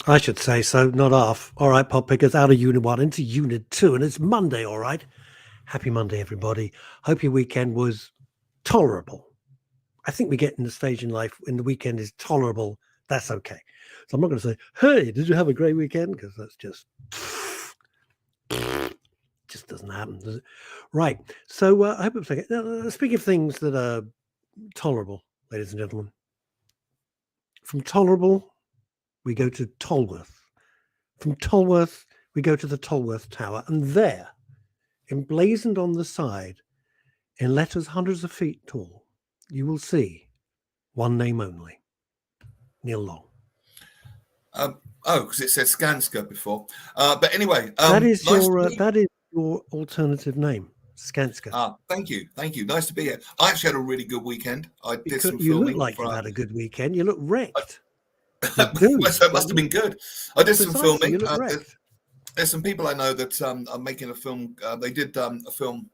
I should say so, not off. All right, pop pickers, out of Unit 1 into Unit 2, and it's Monday, all right? Happy Monday, everybody. Hope your weekend was tolerable. I think we get in the stage in life when the weekend is tolerable. That's okay. So I'm not going to say, hey, did you have a great weekend? Because that's just doesn't happen, does it? Right. So I hope it's okay. Now, speaking of things that are tolerable, ladies and gentlemen, from tolerable, we go to Tolworth. From Tolworth, we go to the Tolworth Tower, and there, emblazoned on the side, in letters hundreds of feet tall, you will see one name only, Neil Long. Because it said Skanska before. But anyway, that is your alternative name, Skanska. Thank you. Nice to be here. I actually had a really good weekend. I did some filming. You look like you had a good weekend. You look wrecked. So it must have been good. I did some filming. You look wrecked. There's some people I know that are making a film. They did a film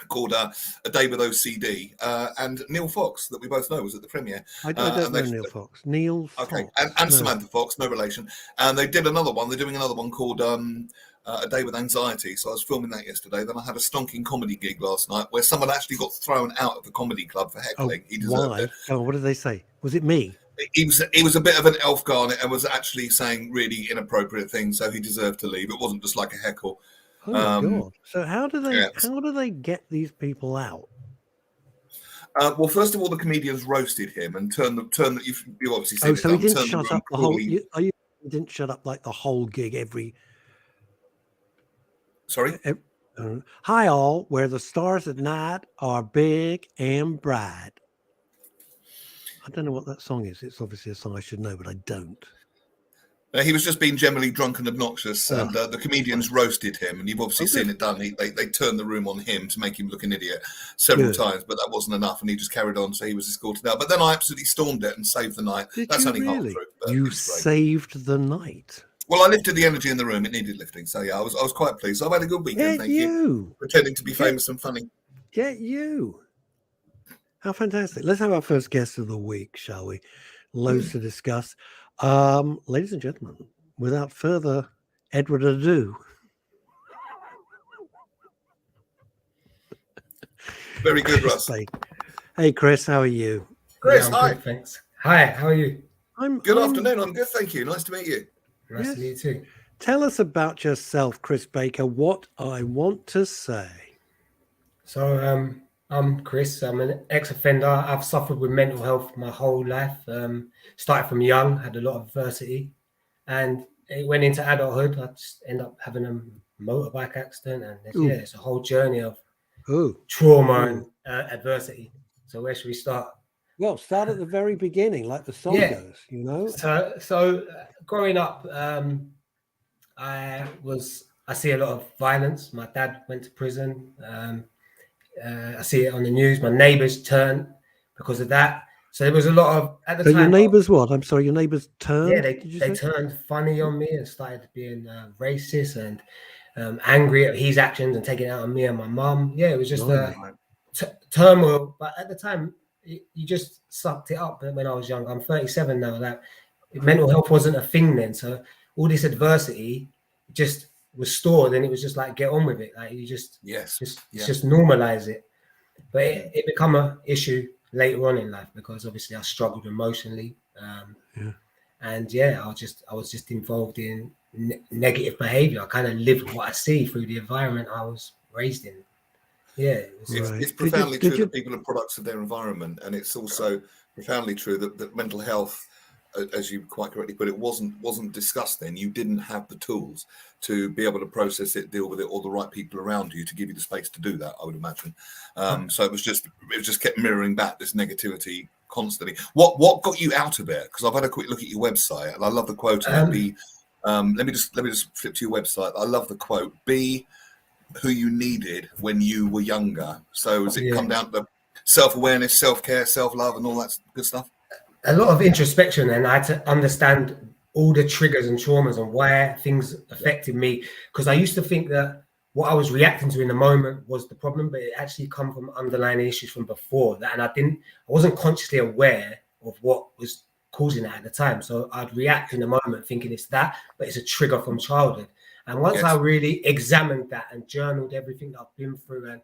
called A Day with OCD, and Neil Fox, that we both know, was at the premiere. I don't know Neil Fox. Neil Fox. Okay, and Samantha Fox, no relation. And they did another one. They're doing another one called A Day with Anxiety. So I was filming that yesterday. Then I had a stonking comedy gig last night where someone actually got thrown out of the comedy club for heckling. He deserved it. Oh, what did they say? Was it me? He was a bit of an elf garnet and was actually saying really inappropriate things, so he deserved to leave. It wasn't just like a heckle. Oh my God! So how do they get these people out? Well, first of all, the comedians roasted him and turned the. You obviously seen so he didn't shut up the whole. You didn't shut up like the whole gig every. Sorry. Hi all, where the stars at night are big and bright. I don't know what that song is. It's obviously a song I should know, but I don't. He was just being generally drunk and obnoxious, and the comedians roasted him, and you've obviously seen it done. They turned the room on him to make him look an idiot several times, but that wasn't enough, and he just carried on, so he was escorted out. But then I absolutely stormed it and saved the night. That's only half true. You saved the night. Well, I lifted the energy in the room. It needed lifting, so yeah, I was quite pleased. I've had a good weekend. Thank you. Pretending to be famous and funny. Get you. How fantastic. Let's have our first guest of the week, shall we? Loads to discuss. Ladies and gentlemen, without further Edward ado. Very good, Russ. Hey, Chris, how are you? Chris, hi. Good, thanks. Hi, how are you? Good afternoon. I'm good, thank you. Nice to meet you. Nice to meet you too. Tell us about yourself, Chris Baker. What I want to say. So, I'm Chris. I'm an ex-offender. I've suffered with mental health my whole life. Started from young, had a lot of adversity, and it went into adulthood. I just ended up having a motorbike accident, and it's a whole journey of trauma and adversity. So where should we start? Well, start at the very beginning, like the song goes, you know. So growing up, I see a lot of violence. My dad went to prison. I see it on the news. My neighbours turned because of that. So there was a lot of at the time. So your neighbours what? I'm sorry, your neighbours turned? Yeah, they turned funny on me and started being racist and angry at his actions and taking it out on me and my mum. Yeah, it was just turmoil. But at the time, you just sucked it up. When I was young, I'm 37 now. That mental health wasn't a thing then. So all this adversity just was stored, and it was just like get on with it. Like you just normalize it. But it become an issue later on in life because obviously I struggled emotionally, and I was just involved in negative behavior. I kind of lived what I see through the environment I was raised in. Yeah, it's profoundly true that people are products of their environment, and it's also profoundly true that mental health, as you quite correctly put it, wasn't discussed then. You didn't have the tools to be able to process it, deal with it, or the right people around you to give you the space to do that, I would imagine. So it just kept mirroring back this negativity constantly. What got you out of it? Because I've had a quick look at your website, and I love the quote. Let me just flip to your website. I love the quote. Be who you needed when you were younger. So does it come down to self-awareness, self-care, self-love, and all that good stuff? A lot of introspection, and I had to understand all the triggers and traumas and why things affected me. Because I used to think that what I was reacting to in the moment was the problem, but it actually come from underlying issues from before that, and I wasn't consciously aware of what was causing that at the time. So I'd react in the moment thinking it's that, but it's a trigger from childhood. And once I really examined that and journaled everything that I've been through,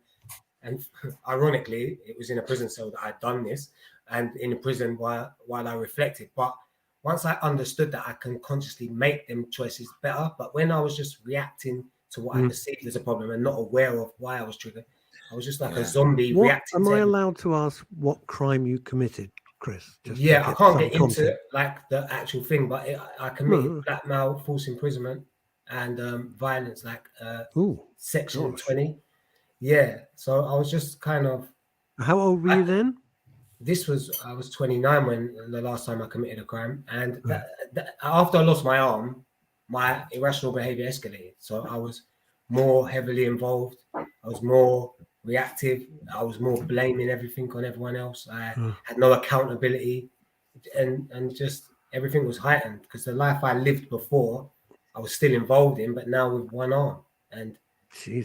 and ironically, it was in a prison cell that I'd done this, and in a prison while I reflected. But once I understood that I can consciously make them choices better, but when I was just reacting to what I perceived as a problem and not aware of why I was triggered, I was just like a zombie reacting. Am I allowed to ask what crime you committed, Chris? Just I can't get into like the actual thing, but I committed blackmail, false imprisonment, and violence, like section 20. Yeah, so I was just kind of. How old were you then? I was 29 when the last time I committed a crime, and after I lost my arm, my irrational behavior escalated. So I was more heavily involved. I was more reactive. I was more blaming everything on everyone else. I had no accountability, and just everything was heightened because the life I lived before, I was still involved in, but now with one arm, and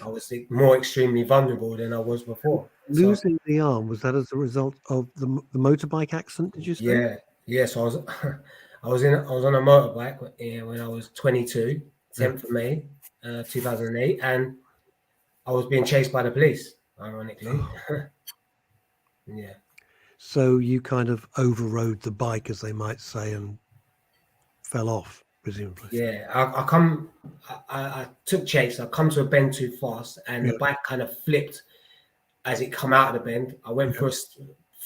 I was more extremely vulnerable than I was before. Losing the arm, was that as a result of the motorbike accident? Did you say? Yeah. So I was on a motorbike when I was 22, 10th of May, 2008, and I was being chased by the police. Ironically, yeah. So you kind of overrode the bike, as they might say, and fell off, presumably. Yeah, I took chase. I come to a bend too fast, and the bike kind of flipped as it come out of the bend. I went for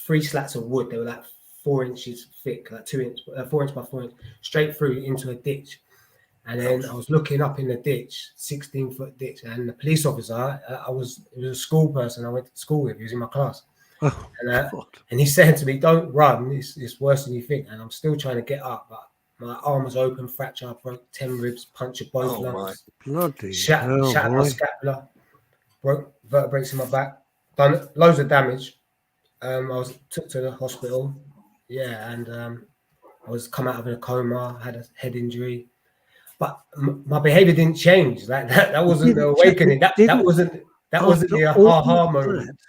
3 slats of wood. They were like 4 inches thick, like 4 inch by 4 inch, straight through into a ditch. And then I was looking up in the ditch, 16-foot ditch, and the police officer, it was a school person I went to school with. He was in my class. And he said to me, "Don't run. It's worse than you think." And I'm still trying to get up, but my arm was open, fracture. I broke 10 ribs, punctured both lungs, shattered my scapula, broke vertebrae in my back, done loads of damage. I was took to the hospital, and I was come out of a coma, had a head injury, but my behavior didn't change. Like that wasn't the awakening. That wasn't the aha moment.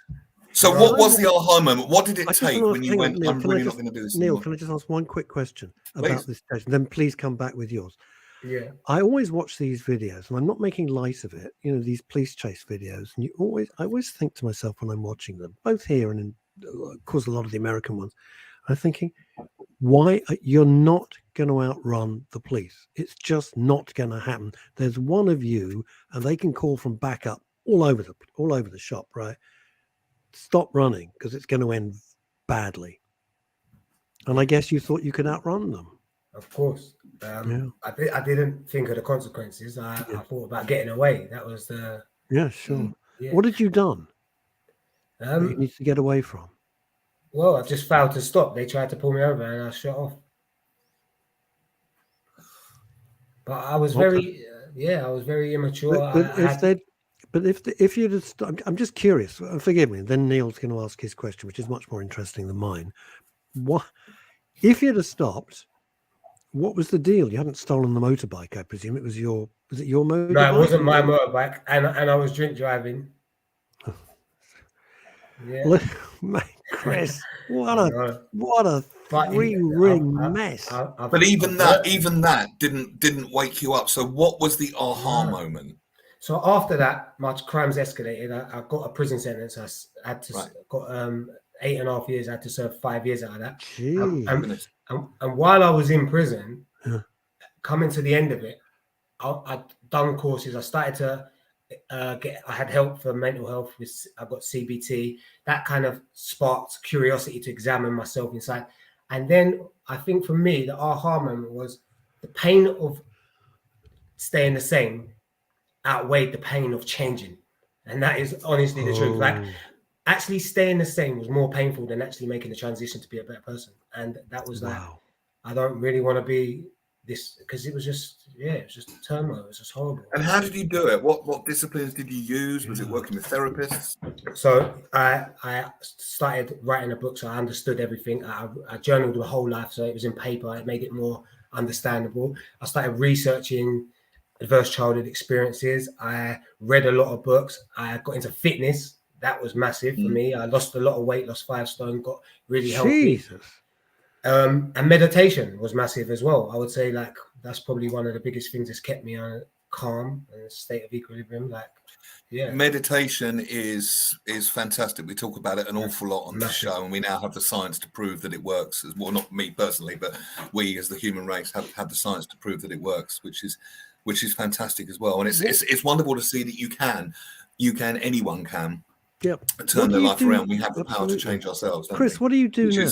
So what was the aha moment? What did it take when you went, I'm really not going to do this Neil, anymore? can I just ask one quick question about this station? Then please come back with yours. Yeah. I always watch these videos, and I'm not making light of it, these police chase videos. And I always think to myself when I'm watching them, both here and in, of course, a lot of the American ones, I'm thinking, why you're not going to outrun the police? It's just not going to happen. There's one of you, and they can call from backup all over the shop, right? Stop running because it's going to end badly. And I guess you thought you could outrun them. Of course. I didn't think of the consequences. I thought about getting away. That was the... Yeah, sure. What had you done? You need to get away from? Well, I just failed to stop. They tried to pull me over and I shut off. But I was very immature. But if you'd have I'm just curious, forgive me, then Neil's going to ask his question, which is much more interesting than mine. What if you'd have stopped? What was the deal? You hadn't stolen the motorbike, I presume. Was it your motorbike? No, it wasn't my motorbike, and I was drink driving. Yeah, Chris, what a 3-ring mess. But even that didn't wake you up. So what was the aha moment? So after that, my crimes escalated. I got a prison sentence. I had to got 8.5 years. I had to serve 5 years out of that. And while I was in prison, coming to the end of it, I'd done courses. I started to I had help for mental health. I got CBT. That kind of sparked curiosity to examine myself inside. And then I think for me, the aha moment was the pain of staying the same outweighed the pain of changing. And that is honestly the truth. Like actually staying the same was more painful than actually making the transition to be a better person. And that was like, I don't really want to be this, because it was just turmoil. It was just horrible. And how did you do it? What disciplines did you use? Was it working with therapists? So I started writing a book, so I understood everything. I journaled my whole life, so it was in paper. It made it more understandable. I started researching adverse childhood experiences. I read a lot of books. I got into fitness. That was massive for me. I lost a lot of weight, lost 5 stone, got really healthy. And meditation was massive as well. I would say like that's probably one of the biggest things that's kept me on calm and a state of equilibrium. Like, yeah, meditation is fantastic. We talk about it an awful lot on this show, and we now have the science to prove that it works. Well, not me personally, but we as the human race have the science to prove that it works, which is fantastic as well. And it's wonderful to see that anyone can turn their life around. We have the power to change ourselves. Chris, what do you do now?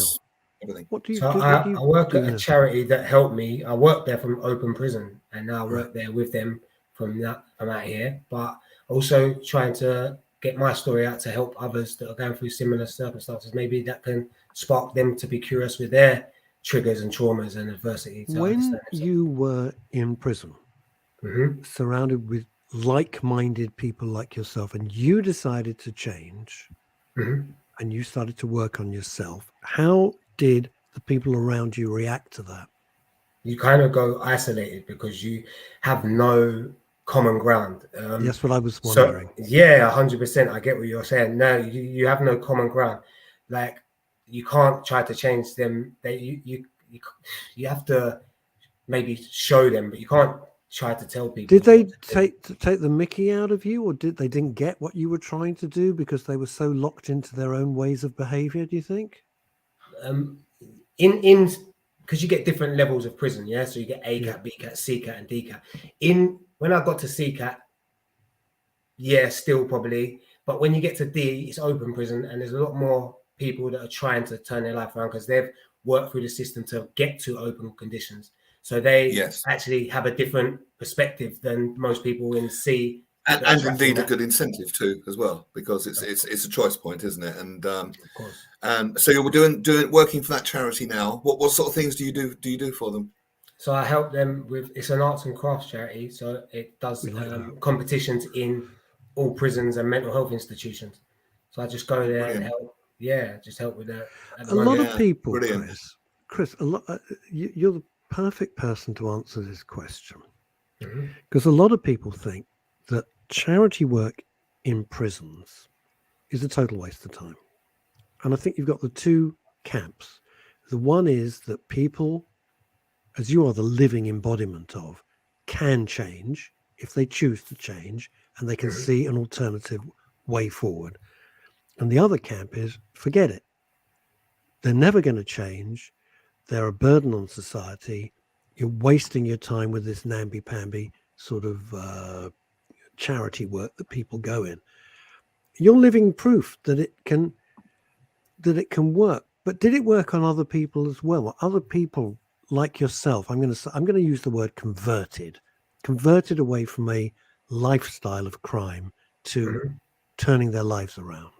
Everything. What do you so do? I work at a charity that helped me. I worked there from open prison, and now I work there with them from out here. But also trying to get my story out to help others that are going through similar circumstances. Maybe that can spark them to be curious with their triggers and traumas and adversity. When you were in prison, surrounded with like-minded people like yourself, and you decided to change, and you started to work on yourself, how did the people around you react to that? You kind of go isolated because you have no common ground. That's what I was wondering. So, yeah, 100%. I get what you're saying. No, you have no common ground. Like, you can't try to change them. You have to maybe show them, but you can't try to tell people. Did they take the mickey out of you, or they didn't get what you were trying to do because they were so locked into their own ways of behavior, do you think? Because you get different levels of prison, yeah. So you get A cat, B cat, C cat, and D cat. When I got to C cat, yeah, still probably. But when you get to D, it's open prison, and there's a lot more people that are trying to turn their life around because they've worked through the system to get to open conditions. So they actually have a different perspective than most people in C. And indeed a good incentive too, as well, because it's a choice point, isn't it? And of course. So you're working for that charity now. What sort of things do you do for them? So I help them with. It's an arts and crafts charity, so it does competitions in all prisons and mental health institutions. So I just go there and help. Yeah, just help with that. A lot of people, Chris, you're the perfect person to answer this question, because a lot of people think that charity work in prisons is a total waste of time. And I think you've got the two camps. The one is that people, as you are the living embodiment of, can change if they choose to change and they can see an alternative way forward. And the other camp is forget it. They're never going to change. They're a burden on society. You're wasting your time with this namby-pamby sort of charity work that people go in. You're living proof that it can work. But did it work on other people as well? Other people like yourself, I'm going to use the word converted away from a lifestyle of crime to turning their lives around.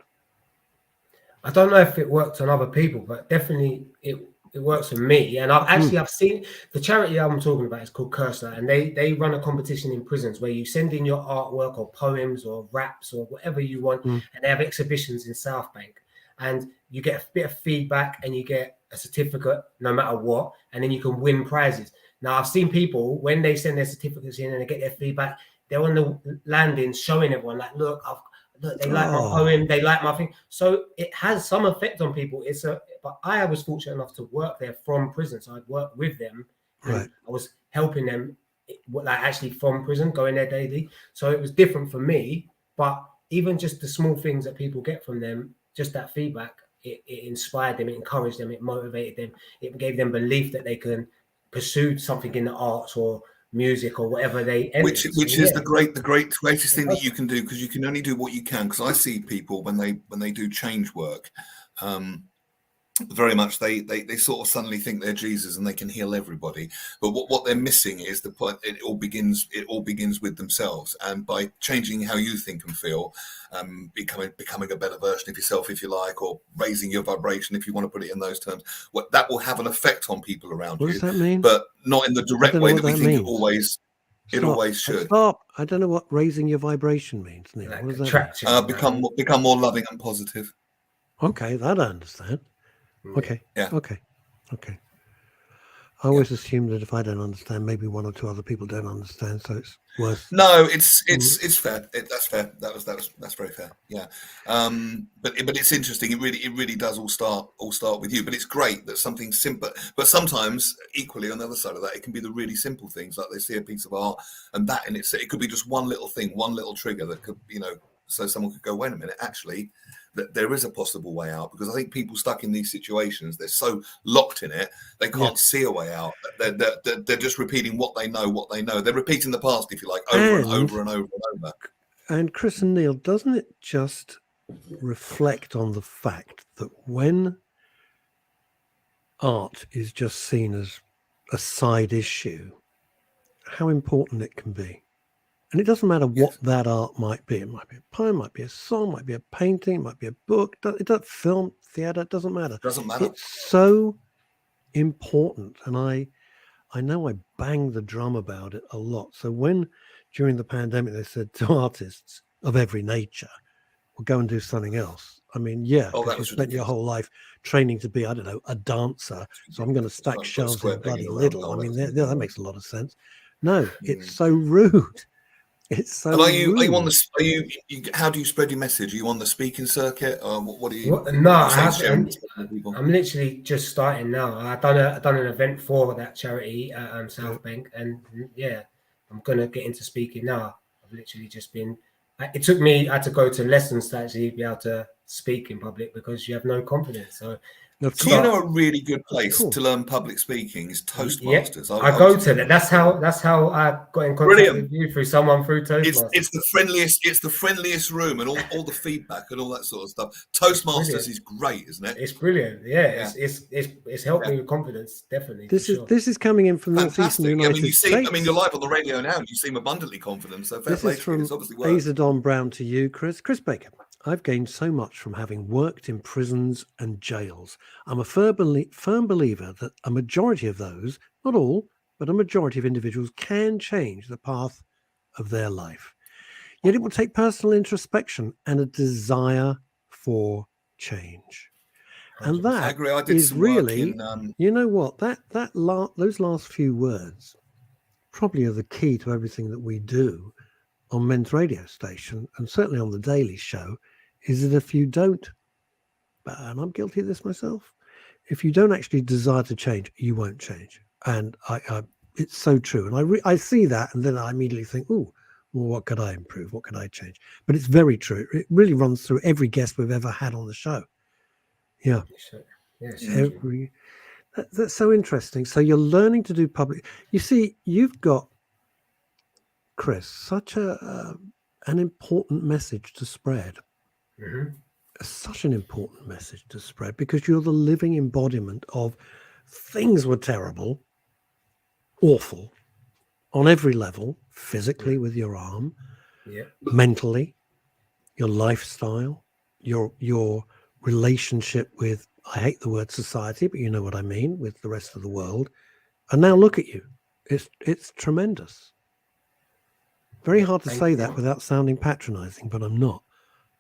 I don't know if it worked on other people, but definitely it works for me. And I've seen the charity I'm talking about is called Cursor, and they run a competition in prisons where you send in your artwork or poems or raps or whatever you want, and they have exhibitions in South Bank, and you get a bit of feedback and you get a certificate no matter what, and then you can win prizes. Now I've seen people when they send their certificates in and they get their feedback, they're on the landing showing everyone like, look, they like my poem, they like my thing. So it has some effect on people. But I was fortunate enough to work there from prison, so I'd work with them. And I was helping them, like actually from prison, going there daily. So it was different for me. But even just the small things that people get from them, just that feedback, it inspired them, it encouraged them, it motivated them, it gave them belief that they can pursue something in the arts or music or whatever they which is the greatest thing that you can do, because you can only do what you can. Because I see people when they do change work, very much they sort of suddenly think they're Jesus and they can heal everybody, but what they're missing is the point. It all begins with themselves, and by changing how you think and feel, becoming a better version of yourself, if you like, or raising your vibration, if you want to put it in those terms, that will have an effect on people around you. What does that mean? But not in the direct way that we think it always should. Stop. I don't know what raising your vibration means, Neil. Like what does that mean? Become more loving and positive. Okay, that I understand. Okay. Yeah. Okay. I always assume that if I don't understand, maybe one or two other people don't understand, so it's worth. No, it's fair. That's fair. That's very fair. Yeah, but it's interesting. It really does all start with you. But it's great that something simple. But sometimes, equally on the other side of that, it can be the really simple things, like they see a piece of art, and that in it could be just one little thing, one little trigger that could, so someone could go, wait a minute, actually, that there is a possible way out. Because I think people stuck in these situations, they're so locked in it, they can't see a way out. They're just repeating what they know. They're repeating the past, if you like, over and over and over and over. And Chris and Neil, doesn't it just reflect on the fact that when art is just seen as a side issue, how important it can be? And it doesn't matter what that art might be. It might be a poem, might be a song, might be a painting, might be a book. It doesn't film, theatre. It doesn't matter. Doesn't matter. It's so important, and I know I bang the drum about it a lot. So when during the pandemic they said to artists of every nature, "Well, go and do something else." I mean, because you spent your whole life training to be, I don't know, a dancer. So I'm going to stack shelves in bloody Lidl. I mean, that makes a lot of sense. No, it's so rude. It's so. And are you rude. on the? How do you spread your message? Are you on the speaking circuit? What do you? No, I'm literally just starting now. I've done an event for that charity at South Bank, and I'm gonna get into speaking now. I've literally just been. It took me. I had to go to lessons to actually be able to speak in public because you have no confidence. So. Do you know a really good place to learn public speaking is Toastmasters? Yeah, I go to that. That's how I got in contact with you through Toastmasters. It's the friendliest room, and all the feedback and all that sort of stuff. Toastmasters is great, isn't it? It's brilliant. Yeah. It's helped me with confidence, definitely. This is coming in from Northeastern United States. I mean, you're live on the radio now, and you seem abundantly confident. So this is from Azadon Brown to you, Chris Baker. I've gained so much from having worked in prisons and jails. I'm a firm believer that a majority of those, not all, but a majority of individuals can change the path of their life. Yet it will take personal introspection and a desire for change. And that is really, you know what, those last few words probably are the key to everything that we do on Men's radio station, and certainly on the Daily Show, is that if you don't, and I'm guilty of this myself, if you don't actually desire to change, you won't change. And it's so true. And I see that, and then I immediately think, oh, well, what could I improve? What could I change? But it's very true. It really runs through every guest we've ever had on the show. Yeah. Yes. That's so interesting. So you're learning to do public. You see, you've got, Chris, such an important message to spread. Mm-hmm. Such an important message to spread, because you're the living embodiment of things were terrible, awful, on every level, physically with your arm, mentally, your lifestyle, your relationship with, I hate the word society, but you know what I mean, with the rest of the world. And now look at you. It's tremendous. Very hard to say that without sounding patronizing, but I'm not.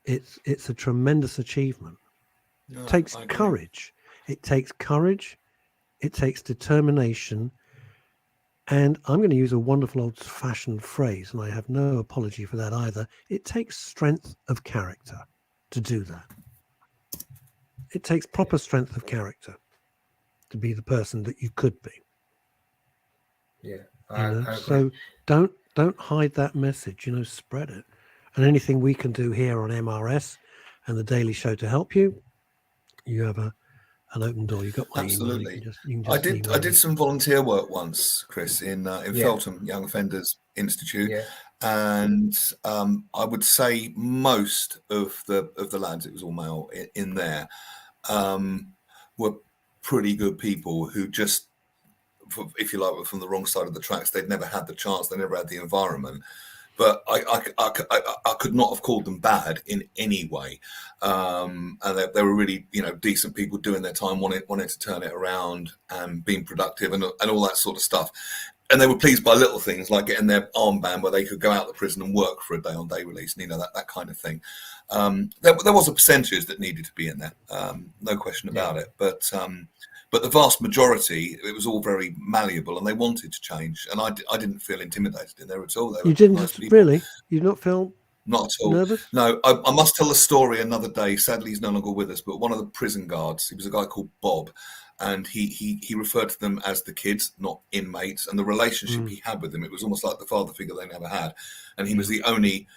It's a tremendous achievement. It takes courage. It takes courage. It takes determination. And I'm going to use a wonderful old-fashioned phrase, and I have no apology for that either. It takes strength of character to do that. It takes proper strength of character to be the person that you could be. Yeah. So don't hide that message. Spread it. And anything we can do here on MRS and the Daily Show to help you, you have an open door. You got my absolutely. Email. You can just I did some volunteer work once, Chris, in Feltham Young Offenders Institute, and I would say most of the lads, it was all male in there, were pretty good people who just, if you like, were from the wrong side of the tracks. They'd never had the chance. They never had the environment. But I could not have called them bad in any way, and they were really decent people doing their time, wanted to turn it around and being productive and all that sort of stuff. And they were pleased by little things like getting their armband where they could go out of the prison and work for a day on day release, and that kind of thing. There was a percentage that needed to be in there, no question about it. But the vast majority, it was all very malleable, and they wanted to change. And I didn't feel intimidated in there at all. They were You didn't nice people. really? You not feel Not at all. nervous? No, I must tell the story another day. Sadly, he's no longer with us. But one of the prison guards, he was a guy called Bob, and he referred to them as the kids, not inmates. And the relationship he had with them, it was almost like the father figure they never had. And he was the only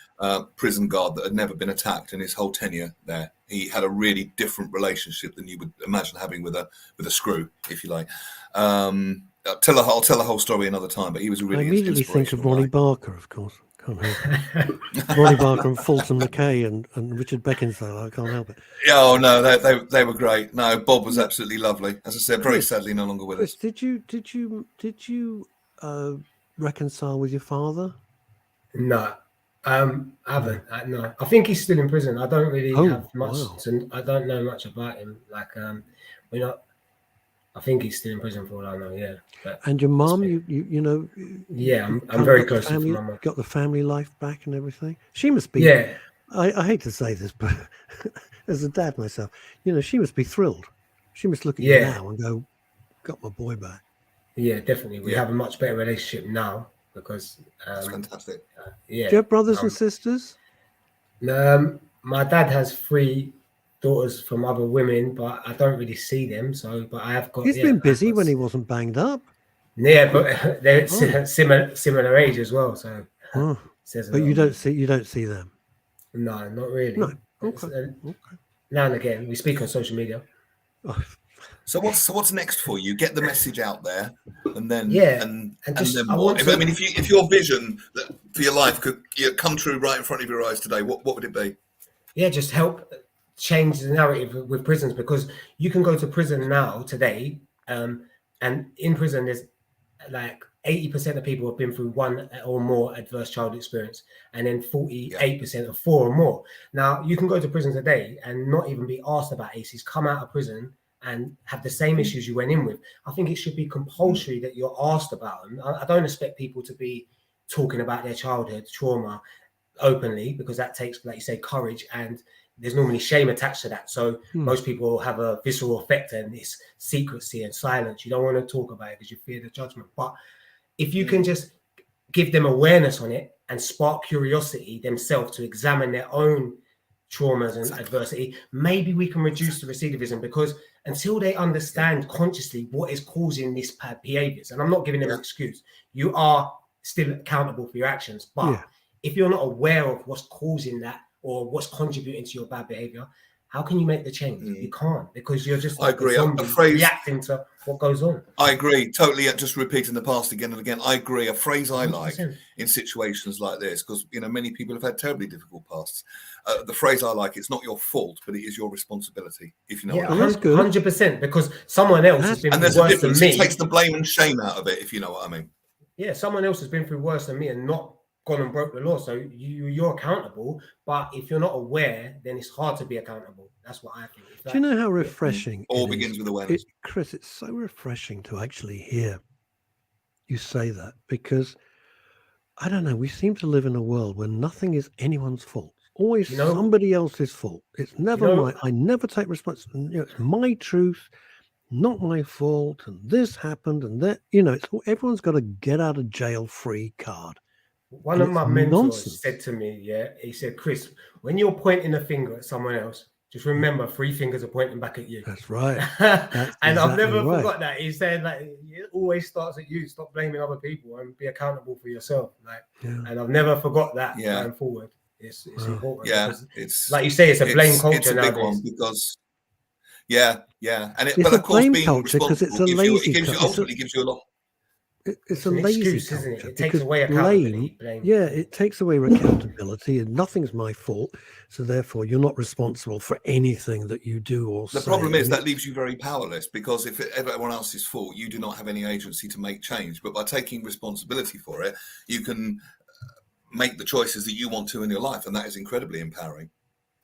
prison guard that had never been attacked in his whole tenure there. He had a really different relationship than you would imagine having with a screw, if you like. I'll tell the whole story another time. But he was a really I immediately think of Ronnie Barker, of course. Can't help it. Ronnie Barker and Fulton McKay and Richard Beckinsale. I can't help it. Yeah, oh no, they were great. No, Bob was absolutely lovely. As I said, very sadly no longer with us. Did you reconcile with your father? No, I haven't. No, I think he's still in prison. I don't really have much. I don't know much about him. Like, we're not. I think he's still in prison for all I know. Yeah. But and your mum, you know. Yeah, I'm very close to my mum. Got the family life back and everything. She must be. Yeah. I hate to say this, but as a dad myself, you know, she must be thrilled. She must look at you now and go, "Got my boy back." Yeah, definitely. We have a much better relationship now because. That's fantastic. Yeah. Do you have brothers and sisters? My dad has 3 daughters from other women, but I don't really see them. So, but I have got. He's been busy when he wasn't banged up. Yeah, but they're similar age as well. So, but you don't see them. No, not really. No. Okay. Now and again, we speak on social media. So what's next for you? Get the message out there, and then and then what? I mean, if your vision for your life could come true right in front of your eyes today, what would it be? Yeah, just help change the narrative with prisons, because you can go to prison now today, and in prison there's like 80% of people have been through 1 or more adverse child experience, and then 48% of 4 or more. Now you can go to prison today and not even be asked about ACEs, come out of prison and have the same issues you went in with. I think it should be compulsory that you're asked about them. I don't expect people to be talking about their childhood trauma openly, because that takes, like you say, courage, and there's normally shame attached to that. So most people have a visceral effect, and it's secrecy and silence. You don't want to talk about it because you fear the judgment. But if you can just give them awareness on it and spark curiosity themselves to examine their own traumas and adversity, maybe we can reduce the recidivism, because until they understand consciously what is causing these bad behaviors, and I'm not giving them an excuse, you are still accountable for your actions. But if you're not aware of what's causing that or what's contributing to your bad behavior, how can you make the change? You can't, because you're just like reacting to what goes on. I agree totally. Just repeating the past again and again. I agree. A phrase I 100%. Like in situations like this, because many people have had terribly difficult pasts. The phrase I like: "It's not your fault, but it is your responsibility." If you know, what I mean. 100%, because someone else has been through worse than me. It takes the blame and shame out of it, if you know what I mean. Yeah, someone else has been through worse than me and not gone and broke the law, so you're accountable. But if you're not aware, then it's hard to be accountable. That's what I think. Do you know how refreshing all begins with awareness? Chris, it's so refreshing to actually hear you say that, because I don't know, we seem to live in a world where nothing is anyone's fault. Always somebody else's fault. It's never mine. I never take responsibility. It's my truth, not my fault, and this happened and that. It's everyone's got a get out of jail free card. One of my mentors said to me, he said, "Chris, when you're pointing a finger at someone else, just remember 3 fingers are pointing back at you." That's right. And I've never forgot that. He said, like, it always starts at you. Stop blaming other people and be accountable for yourself. And I've never forgot that going forward. It's important. Yeah, it's like you say, it's a blame culture. It's a big one, because and it's a blame culture because it's a lazy culture. Ultimately gives you a lot. It's a lazy excuse, culture, isn't it? It takes away accountability. Blame. Yeah, it takes away accountability, and nothing's my fault. So therefore, you're not responsible for anything that you do or say. The problem is that leaves you very powerless, because if everyone else's fault, you do not have any agency to make change. But by taking responsibility for it, you can make the choices that you want to in your life, and that is incredibly empowering.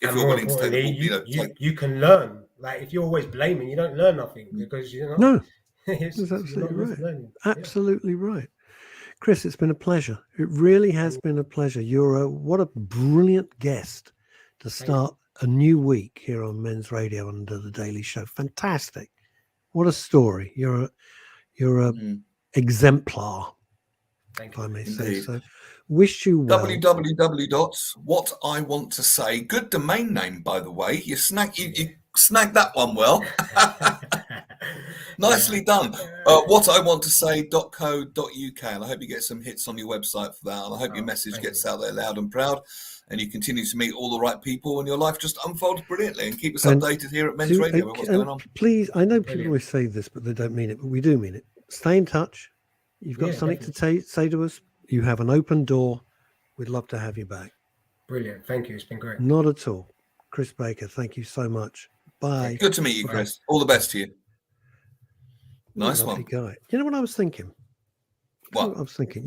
If you're willing to take the you can learn. Like, if you're always blaming, you don't learn nothing, because no. That's absolutely right. Absolutely right. Chris, it's been a pleasure. It really has been a pleasure. What a brilliant guest to start a new week here on Men's Radio under the Daily Show. Fantastic. What a story. You're a exemplar, Thank if you. I may say Indeed. so. Wish you well. www.whatIwanttosay. Good domain name, by the way. You snagged that one well. Nicely done. whatiwanttosay.co.uk, and I hope you get some hits on your website for that, and I hope your message gets out there loud and proud, and you continue to meet all the right people, and your life just unfolds brilliantly. And keep us updated here at Men's Radio with what's going on. Please, I know people always say this, but they don't mean it, but we do mean it. Stay in touch. You've got something to say to us. You have an open door. We'd love to have you back. Brilliant. Thank you. It's been great. Not at all. Chris Baker, thank you so much. Bye. Good to meet you, Chris. All the best to you. Nice one. Guy. You know what I was thinking? What? I was thinking,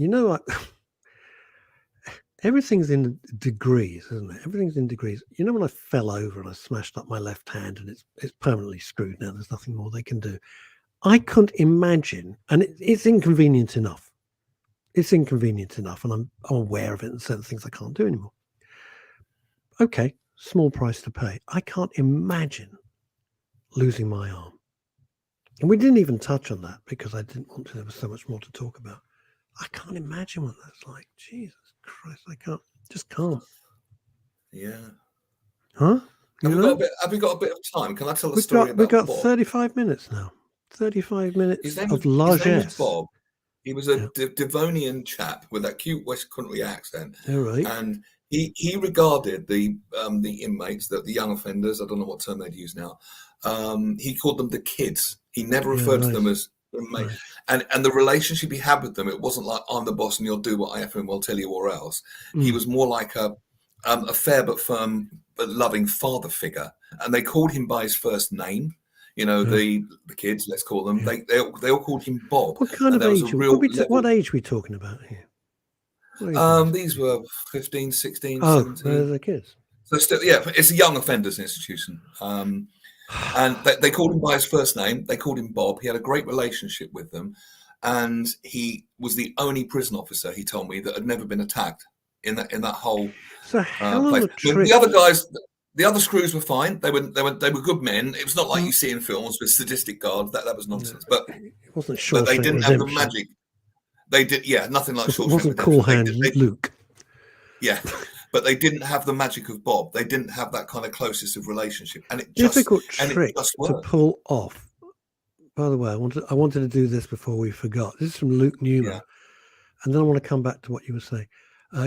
everything's in degrees, isn't it? Everything's in degrees. You know, when I fell over and I smashed up my left hand and it's permanently screwed now, there's nothing more they can do. I couldn't imagine, and it's inconvenient enough. It's inconvenient enough, and I'm aware of it and certain things I can't do anymore. Okay, small price to pay. I can't imagine losing my arm. And we didn't even touch on that because I didn't want to. There was so much more to talk about. I can't imagine what that's like. Jesus Christ, I just can't. Yeah. Huh? Have we got a bit of time? Can I tell the story about We've got Bob? 35 minutes now. 35 minutes of His largesse. name was Bob. He was a Devonian chap with that cute West Country accent. All right. And he regarded the inmates, the young offenders, I don't know what term they'd use now, he called them the kids. He never referred to them as inmates. Right. And the relationship he had with them, it wasn't like, I'm the boss and you'll do what I effing will tell you or else. He was more like a fair but firm but loving father figure. And they called him by his first name. You know, the kids, let's call them. They all called him Bob. What kind of age? What age are we talking about here? These were 15, 16, 17. They're the kids. So still, it's a young offenders institution. And they called him by his first name. They called him Bob. He had a great relationship with them. And he was the only prison officer, he told me, that had never been attacked in that whole place. The other guys... The other screws were fine. They were good men. It was not like you see in films with sadistic guards. That was nonsense. But it wasn't sure. But they didn't have the magic. They did, nothing like Shawshank. It wasn't Cool Hand Luke. Yeah, but they didn't have the magic of Bob. They didn't have that kind of closest of relationship, and it difficult trick to pull off. By the way, I wanted to do this before we forgot. This is from Luke Newman, and then I want to come back to what you were saying.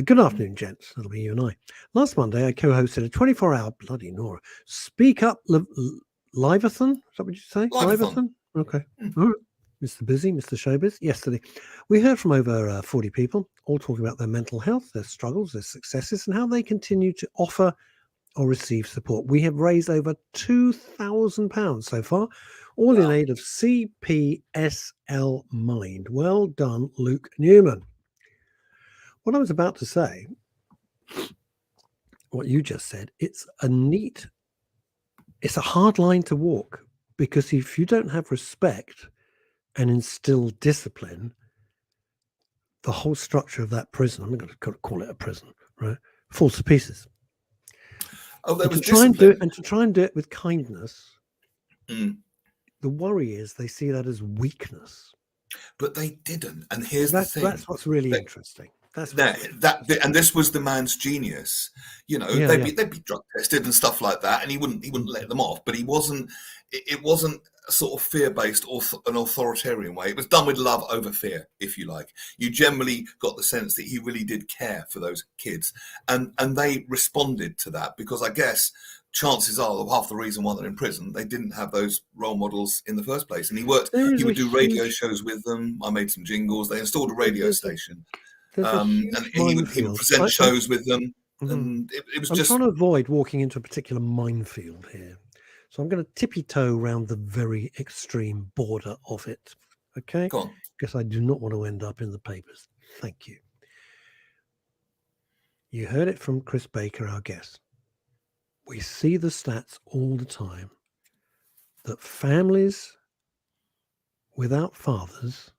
Good afternoon, gents. That'll be you and I. Last Monday, I co-hosted a 24-hour, bloody Nora, Speak Up Liveathon. Is that what you say? Liveathon? Okay. All right. Mr. Busy, Mr. Showbiz. Yesterday, we heard from over 40 people, all talking about their mental health, their struggles, their successes, and how they continue to offer or receive support. We have raised over £2,000 so far, all in aid of CPSL Mind. Well done, Luke Newman. What I was about to say, what you just said, it's a hard line to walk, because if you don't have respect and instill discipline, the whole structure of that prison, I'm not going to call it a prison, right, falls to pieces. To try and do it with kindness, the worry is they see that as weakness. But they didn't. And here's the thing. That's what's really interesting. And this was the man's genius. You know, they'd be drug tested and stuff like that, and he wouldn't let them off. But it wasn't a sort of fear-based or an authoritarian way. It was done with love over fear, if you like. You generally got the sense that he really did care for those kids, and they responded to that, because I guess chances are that half the reason why they're in prison, they didn't have those role models in the first place. And he would do radio shows with them. I made some jingles. They installed a radio station. And he would present shows with them. And it was I'm trying to avoid walking into a particular minefield here. So I'm going to tippy-toe around the very extreme border of it. Okay? Go on. Because I do not want to end up in the papers. Thank you. You heard it from Chris Baker, our guest. We see the stats all the time that families without fathers,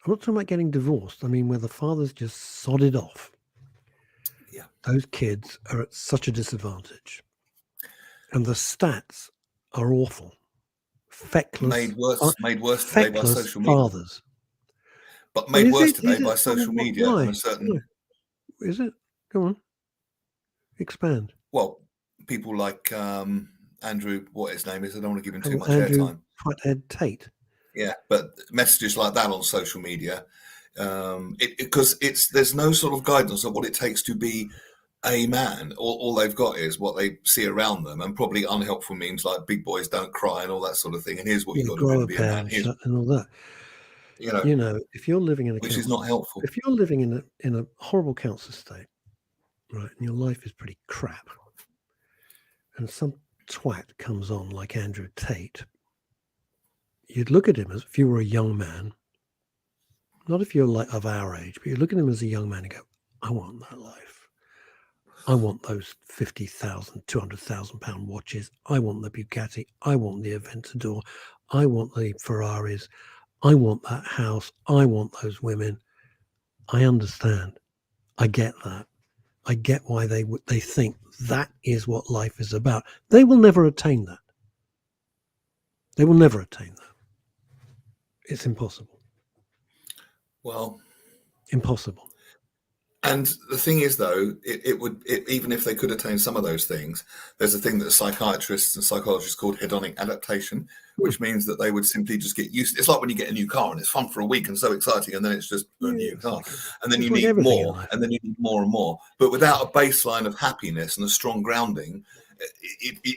I'm not talking about getting divorced. I mean, where the fathers just sodded off. Yeah. those kids are at such a disadvantage. And the stats are awful. Feckless, made worse today by social media. Fathers. But made worse today by it, social media why? and a certain... Is it? Go on. Expand. Well, people like Andrew, what his name is, I don't want to give him too much airtime. Andrew Tate. Yeah, but messages like that on social media, because there's no sort of guidance of what it takes to be a man. All they've got is what they see around them, and probably unhelpful memes like "big boys don't cry" and all that sort of thing. And here's what you've got to do to be a man, and all that. You know, if you're living in a which is not helpful. If you're living in a horrible council estate, right, and your life is pretty crap, and some twat comes on like Andrew Tate, you'd look at him as if you were a young man, not if you're like of our age, but you look at him as a young man and go, I want that life. I want those 50,000, 200,000 pound watches. I want the Bugatti. I want the Aventador. I want the Ferraris. I want that house. I want those women. I understand. I get that. I get why they think that is what life is about. They will never attain that. They will never attain that. It's impossible. Well, impossible. And the thing is, though, even if they could attain some of those things, there's a thing that psychiatrists and psychologists called hedonic adaptation, which means that they would simply just get used. It's like when you get a new car and it's fun for a week and so exciting, and then it's just a new car, and then you need more, and then you need more and more. But without a baseline of happiness and a strong grounding,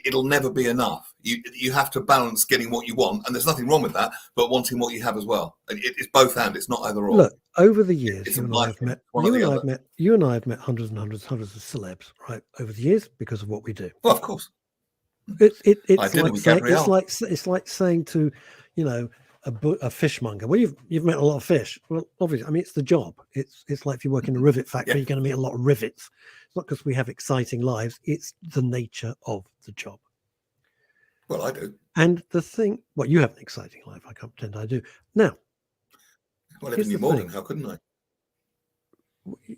it'll never be enough. You have to balance getting what you want, and there's nothing wrong with that, but wanting what you have as well. It's both and it's not either or. Look, over the years, you and I have met hundreds and hundreds of celebs, right? Over the years, because of what we do. Well, of course. It's like saying to, you know, a fishmonger, well, you've met a lot of fish. Well, obviously, I mean, it's the job. It's like if you work in a rivet factory, you're going to meet a lot of rivets. It's not because we have exciting lives. It's the nature of the job. Well, I do. And the thing, well, you have an exciting life. I can't pretend I do. Now, well, I live in New Malden. How couldn't I?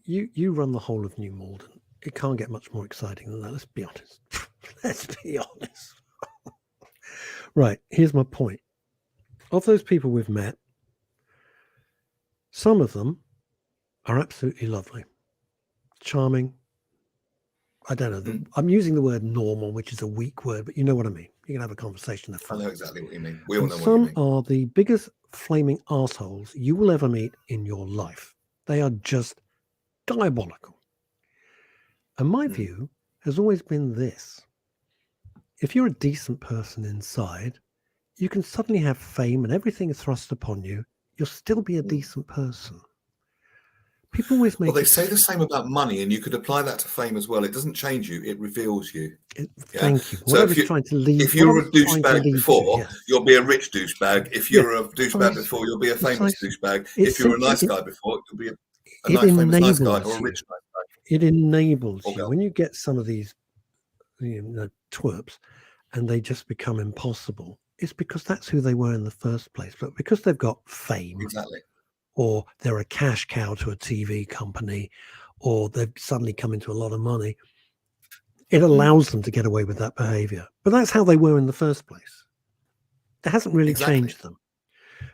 You run the whole of New Malden. It can't get much more exciting than that. Let's be honest. Let's be honest. Right. Here's my point. Of those people we've met, some of them are absolutely lovely, charming. I don't know. I'm using the word normal, which is a weak word, but you know what I mean. You can have a conversation. I know exactly what you mean. We all know what you mean. Some are the biggest flaming arseholes you will ever meet in your life. They are just diabolical. And my view has always been this. If you're a decent person inside, you can suddenly have fame and everything is thrust upon you. You'll still be a decent person. People always make. Well, they say the same about money, and you could apply that to fame as well. It doesn't change you; it reveals you. Thank you. So if you're a douchebag before, you'll be a rich douchebag. If you're a douchebag before, you'll be a famous douchebag. If you're a nice guy before, you'll be a nice famous guy or a rich guy. It enables you when you get some of these, twerps, and they just become impossible. It's because that's who they were in the first place. But because they've got fame, or they're a cash cow to a TV company, or they've suddenly come into a lot of money, it allows them to get away with that behavior. But that's how they were in the first place. It hasn't really changed them.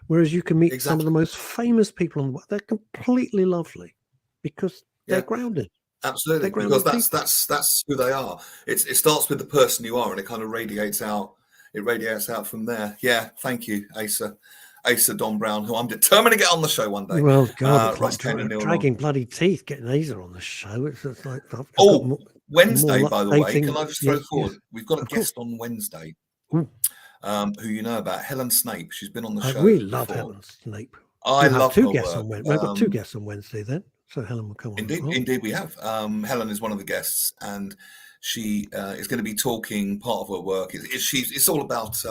Whereas you can meet some of the most famous people in the world. They're completely lovely because they're grounded. Absolutely, because that's who they are. It starts with the person you are, and it kind of radiates out. It radiates out from there. Yeah, thank you, Asa Don Brown, who I'm determined to get on the show one day. Well, God, Russ Kane dragging bloody teeth, getting Asa on the show. It's just like Wednesday, by the way. Can I just throw forward? Yes. We've got a guest on Wednesday, who you know about, Helen Snape. She's been on the show. We love Helen Snape. I love two guests on Wednesday. We've got two guests on Wednesday then. So Helen will come on. Indeed, we have. Helen is one of the guests, and she is going to be talking. Part of her work it's all about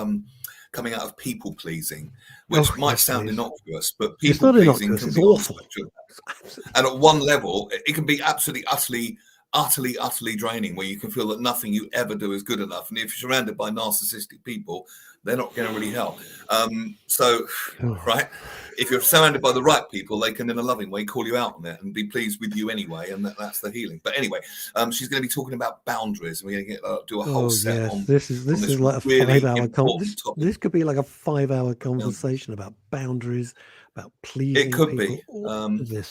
coming out of people pleasing, which might sound innocuous, but people pleasing can be awful. And at one level, it can be absolutely, utterly draining, where you can feel that nothing you ever do is good enough. And if you're surrounded by narcissistic people, they're not going to really help. So, right, if you're surrounded by the right people, they can, in a loving way, call you out on it and be pleased with you anyway, and that's the healing. But anyway, she's going to be talking about boundaries, and we're going to do a whole set on this is like a really 5-hour important topic. This could be like a 5-hour conversation about boundaries, about pleasing. It could people, be.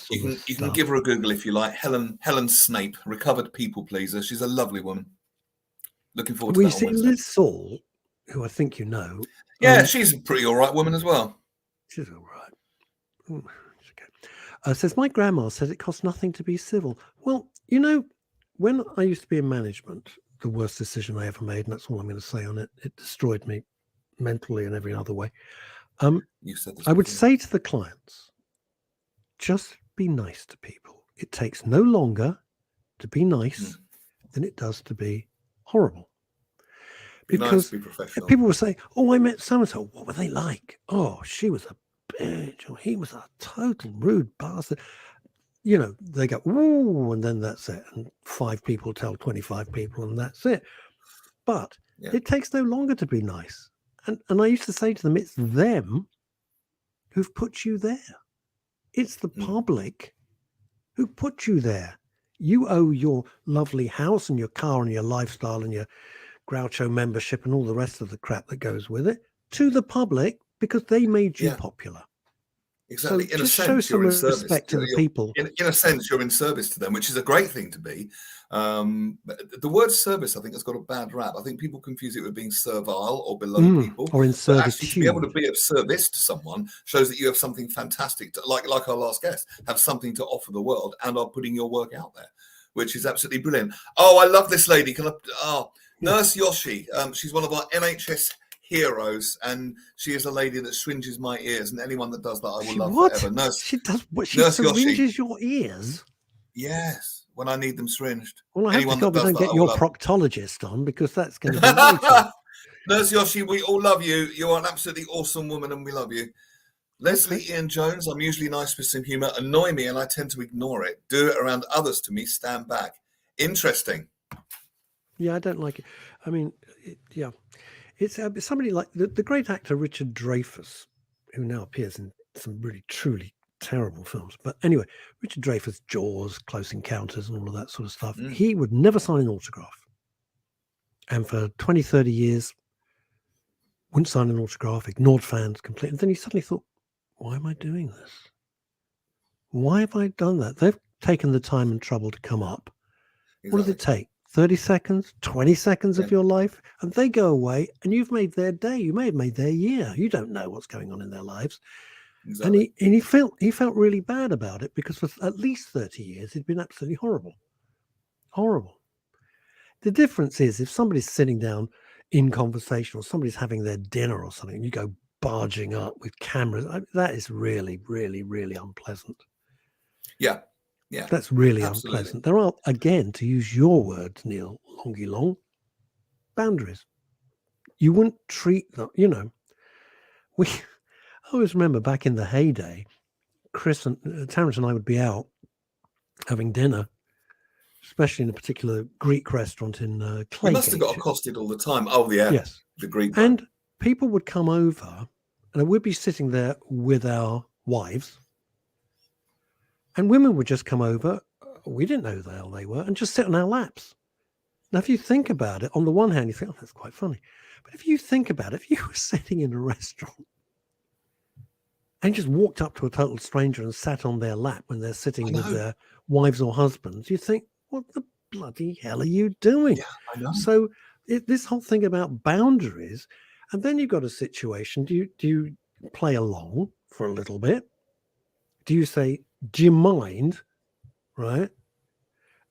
You can give her a Google if you like. Helen Snape, recovered people pleaser. She's a lovely woman. Looking forward to that. We see Liz Saul, who I think you know. Yeah, she's a pretty all right woman as well. She's all right. Okay. Says, my grandma said it costs nothing to be civil. Well, you know, when I used to be in management, the worst decision I ever made, and that's all I'm going to say on it, it destroyed me mentally and every other way. You said this I would say to the clients, just be nice to people. It takes no longer to be nice than it does to be horrible. Because people will say, oh, I met so-and-so. What were they like? Oh, she was a bitch. Or he was a total rude bastard. You know, they go, ooh, and then that's it. And 5 people tell 25 people, and that's it. But it takes no longer to be nice. And I used to say to them, it's them who've put you there. It's the public who put you there. You owe your lovely house and your car and your lifestyle and your Groucho membership and all the rest of the crap that goes with it to the public because they made you popular. Exactly. So in just a sense, show some you're in service respect to the people. In a sense, you're in service to them, which is a great thing to be. The word service, I think, has got a bad rap. I think people confuse it with being servile or below people. Or in servitude. Actually, to be able to be of service to someone shows that you have something fantastic, like our last guest, have something to offer the world and are putting your work out there, which is absolutely brilliant. Oh, I love this lady. Nurse Yoshi. She's one of our NHS heroes, and she is a lady that syringes my ears, and anyone that does that I will love forever. Nurse, she does what? She Nurse syringes Yoshi. your ears? Yes, when I need them syringed. Well, I hope to God we don't get your proctologist on, because that's going to be later. Nurse Yoshi, we all love you. You're an absolutely awesome woman, and we love you. Leslie Ian Jones, I'm usually nice with some humour. Annoy me, and I tend to ignore it. Do it around others to me. Stand back. Interesting. Yeah, I don't like it. I mean, it's somebody like the great actor Richard Dreyfuss, who now appears in some really truly terrible films. But anyway, Richard Dreyfuss, Jaws, Close Encounters, and all of that sort of stuff. He would never sign an autograph. And for 20, 30 years, wouldn't sign an autograph, ignored fans completely. And then he suddenly thought, why am I doing this? Why have I done that? They've taken the time and trouble to come up. Exactly. What does it take? 30 seconds, 20 seconds of your life, and they go away, and you've made their day. You may have made their year. You don't know what's going on in their lives. Exactly. And he felt really bad about it, because for at least 30 years he'd been absolutely horrible. The difference is, if somebody's sitting down in conversation, or somebody's having their dinner or something, and you go barging up with cameras, that is really, really, really unpleasant. Yeah, that's really unpleasant. There are, again, to use your words, Neil Longy Long, boundaries. You wouldn't treat them, I always remember back in the heyday, Chris and Terence and I would be out having dinner, especially in a particular Greek restaurant in Claygate. You must have got accosted all the time. Oh, yeah. Yes. The Greek one. And people would come over, and we'd be sitting there with our wives, and women would just come over. We didn't know who the hell they were, and just sit on our laps. Now, if you think about it, on the one hand, you think, oh, that's quite funny. But if you think about it, if you were sitting in a restaurant and just walked up to a total stranger and sat on their lap when they're sitting with their wives or husbands, you think, what the bloody hell are you doing? Yeah, I know. So this whole thing about boundaries, and then you've got a situation, do you play along for a little bit? Do you say, do you mind? Right?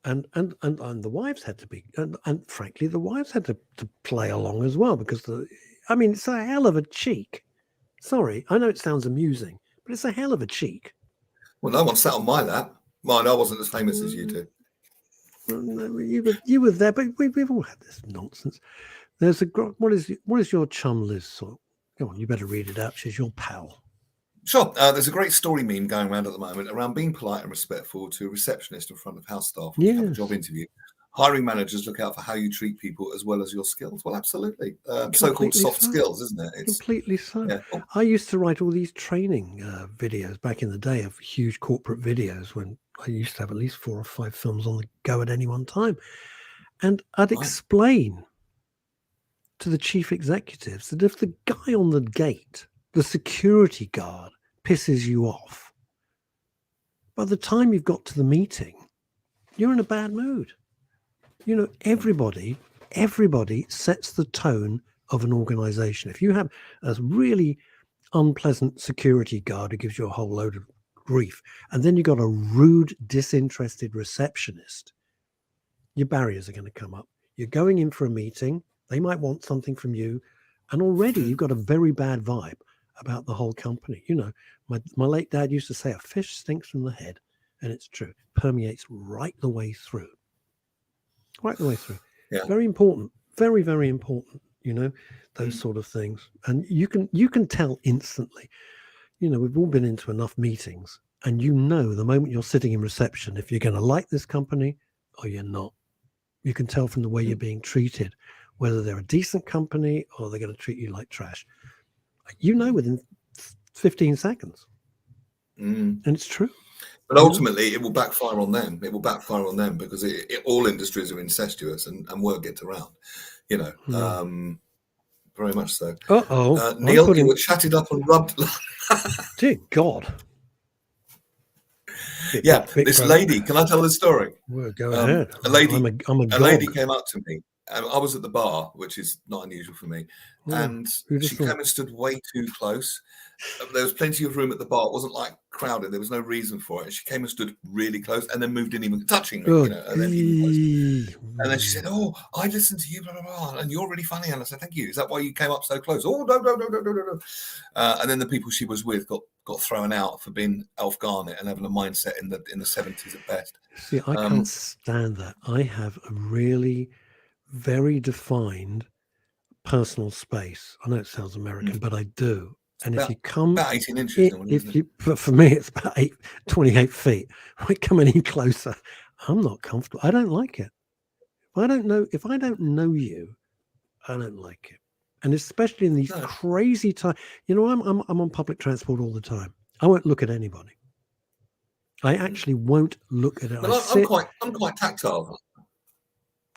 And the wives had to be, and frankly, the wives had to play along as well, because it's a hell of a cheek. Sorry, I know it sounds amusing, but it's a hell of a cheek. Well, no one sat on my lap. Mine, I wasn't as famous as you two. Well, no, you were there, but we've all had this nonsense. There's what is your chum Liz? So, come on, you better read it out. She's your pal. Sure. There's a great story meme going around at the moment around being polite and respectful to a receptionist in front of house staff when you have a job interview. hiring managers look out for how you treat people as well as your skills. Well, absolutely. So-called Completely soft so. skills, isn't it? It's Completely so. yeah. Oh, I used to write all these training videos back in the day of huge corporate videos when I used to have at least 4 or 5 films on the go at any one time. And I'd right. explain to the chief executives that if the guy on the gate, the security guard, pisses you off, by the time you've got to the meeting, you're in a bad mood. You know, everybody sets the tone of an organization. If you have a really unpleasant security guard who gives you a whole load of grief, and then you've got a rude, disinterested receptionist, your barriers are going to come up. You're going in for a meeting, they might want something from you, and already you've got a very bad vibe about the whole company. You know, my late dad used to say a fish stinks from the head, and it's true. It permeates right the way through. Right the way through. Yeah. Very important. Very, very important, you know, those sort of things. And you can tell instantly. You know, we've all been into enough meetings, and you know the moment you're sitting in reception if you're going to like this company or you're not. You can tell from the way you're being treated whether they're a decent company or they're going to treat you like trash. You know within 15 seconds. And it's true. But ultimately, it will backfire on them. It will backfire on them because all industries are incestuous and word gets around, you know, very much so. Neil, you were chatted up and rubbed. Dear God. This lady, can I tell the story? Well, go ahead. A lady, I'm a lady came up to me. I was at the bar, which is not unusual for me. And she came and stood way too close. There was plenty of room at the bar. It wasn't like crowded. There was no reason for it. She came and stood really close and then moved in even touching me, you know, and then even closer. And then she said, "Oh, I listened to you, blah, blah, blah, and you're really funny." And I said, "Thank you. Is that why you came up so close?" "Oh, no. And then the people she was with got thrown out for being Alf Garnett and having a mindset in the 70s at best. See, I can't stand that. I have a really very defined personal space. I know it sounds American, but I do. And if you come about 18 inches, but for me it's about 28 feet. Right, coming in closer, I'm not comfortable. I don't like it. If I don't know you, I don't like it. And especially in these crazy times, you know, I'm on public transport all the time. I won't look at anybody. I actually won't look at it. But I'm quite tactile.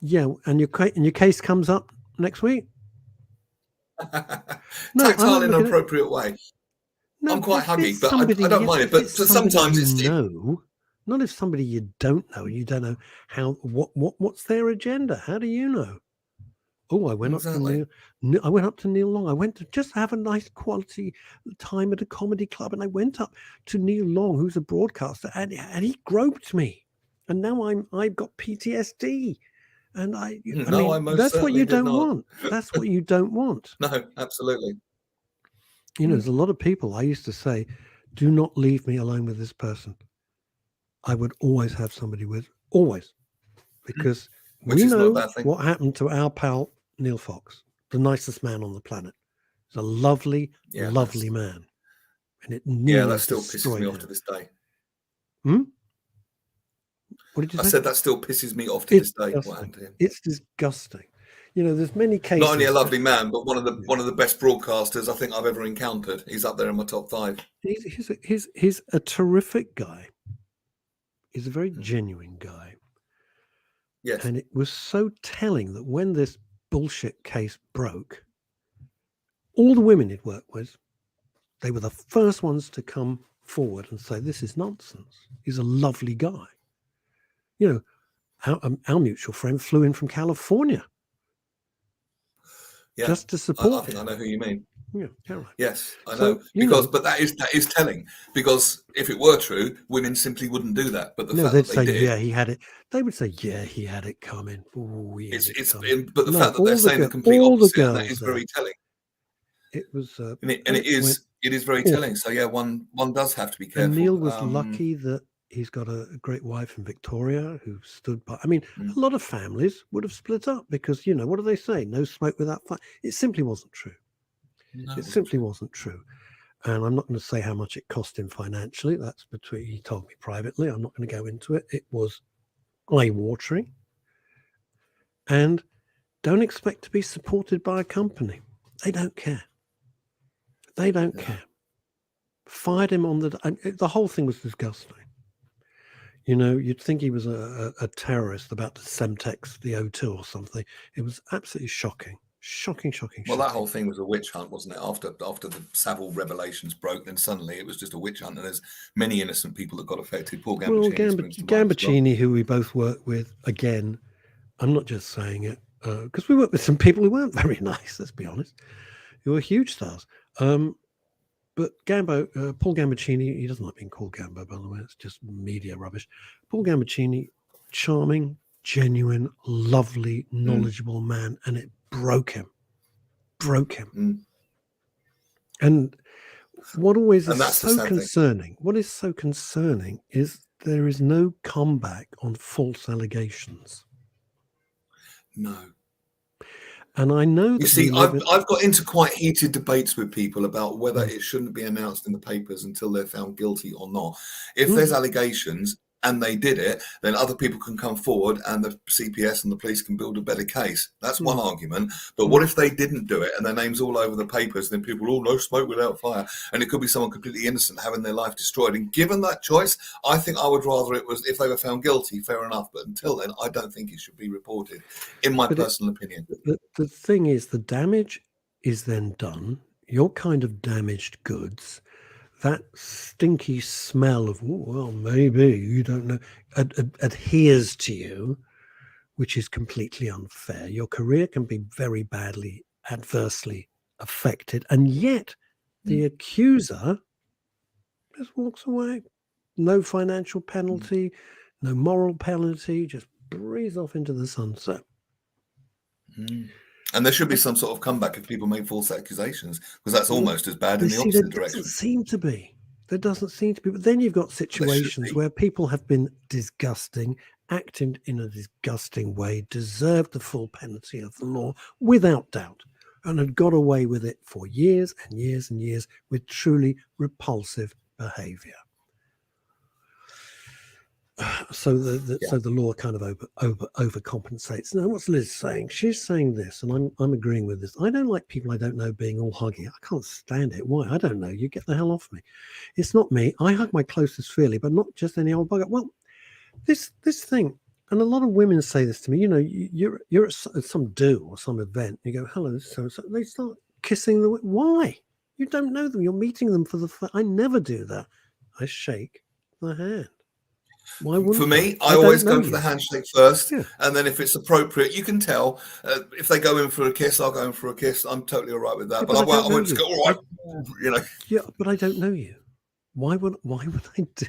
Yeah, and your case comes up next week. Tactile in an appropriate way. No, I'm quite huggy, but I don't mind it. But sometimes it's not if somebody you don't know, you don't know what's their agenda. How do you know? Oh, I went up to Neil Long. I went to just have a nice quality time at a comedy club, and I went up to Neil Long, who's a broadcaster, and he groped me, and now I've got PTSD. And that's what you don't want. That's what you don't want. No, absolutely. You know, there's a lot of people. I used to say, do not leave me alone with this person. I would always have somebody with, always. Because we know what happened to our pal, Neil Fox, the nicest man on the planet. He's a lovely, lovely man. And it that still pisses me off to this day. What did you say? I said that still pisses me off to this day. What happened to him? It's disgusting. You know, there's many cases. Not only a lovely man, but one of the best broadcasters I think I've ever encountered. He's up there in my top 5. He's a terrific guy. He's a very genuine guy. Yes. And it was so telling that when this bullshit case broke, all the women he'd worked with, they were the first ones to come forward and say, "This is nonsense. He's a lovely guy." You know, our mutual friend flew in from California just to support. I think I know who you mean. Yeah, right. Yes, I know. But that is telling. Because if it were true, women simply wouldn't do that. But they'd say, "Yeah, he had it." They would say, "Yeah, he had it coming." But the fact that they're saying the complete opposite, that is very telling. It was, it is very telling. So yeah, one does have to be careful. And Neil was lucky that he's got a great wife in Victoria who stood by. I mean, a lot of families would have split up because, you know, what do they say? No smoke without fire. It simply wasn't true. It simply wasn't true. And I'm not going to say how much it cost him financially. That's between, he told me privately. I'm not going to go into it. It was eye-watering. and don't expect to be supported by a company. They don't care. They don't care. Fired him on the whole thing was disgusting. You know, you'd think he was a terrorist about the Semtex, the O2 or something. It was absolutely shocking. Shocking. Well, that whole thing was a witch hunt, wasn't it? After the Savile revelations broke, then suddenly it was just a witch hunt, and there's many innocent people that got affected. Paul Gambaccini, well, Gambaccini, who we both work with, again, I'm not just saying it because we worked with some people who weren't very nice. Let's be honest, who were huge stars. But Paul Gambaccini, he doesn't like being called Gambo, by the way. It's just media rubbish. Paul Gambaccini, charming, genuine, lovely, knowledgeable man, and it broke him. And what always is so concerning, what is so concerning is there is no comeback on false allegations. No. And I know that you see, I've got into quite heated debates with people about whether it shouldn't be announced in the papers until they're found guilty or not. If there's allegations and they did it, then other people can come forward and the CPS and the police can build a better case. That's one argument. But what if they didn't do it and their name's all over the papers? Then people, oh, no smoke without fire. And it could be someone completely innocent having their life destroyed. And given that choice, I think I would rather it was if they were found guilty, fair enough. But until then, I don't think it should be reported, in my personal opinion. The thing is, the damage is then done. Your kind of damaged goods, that stinky smell of, oh, well, maybe, you don't know, adheres to you, which is completely unfair. Your career can be very badly, adversely affected. And yet the accuser just walks away. No financial penalty, no moral penalty, just breathes off into the sunset. And there should be some sort of comeback if people make false accusations, because that's almost as bad in the opposite direction. There doesn't seem to be. There doesn't seem to be. But then you've got situations where people have been disgusting, acted in a disgusting way, deserved the full penalty of the law without doubt, and had got away with it for years and years and years with truly repulsive behavior. So the law kind of overcompensates. Now, what's Liz saying? She's saying this, and I'm agreeing with this. I don't like people I don't know being all huggy. I can't stand it. Why? I don't know. You get the hell off me. It's not me. I hug my closest fairly, but not just any old bugger. Well, this thing, and a lot of women say this to me. You know, you're at some do or some event. You go, hello, so they start kissing the. Why? You don't know them. You're meeting them for the. I never do that. I shake the hand. Why wouldn't for me, I always go for the handshake first, and then if it's appropriate, you can tell. If they go in for a kiss, I'll go in for a kiss. I'm totally all right with that. But I won't just go, all right, you know. Yeah, but I don't know you. Why would I do?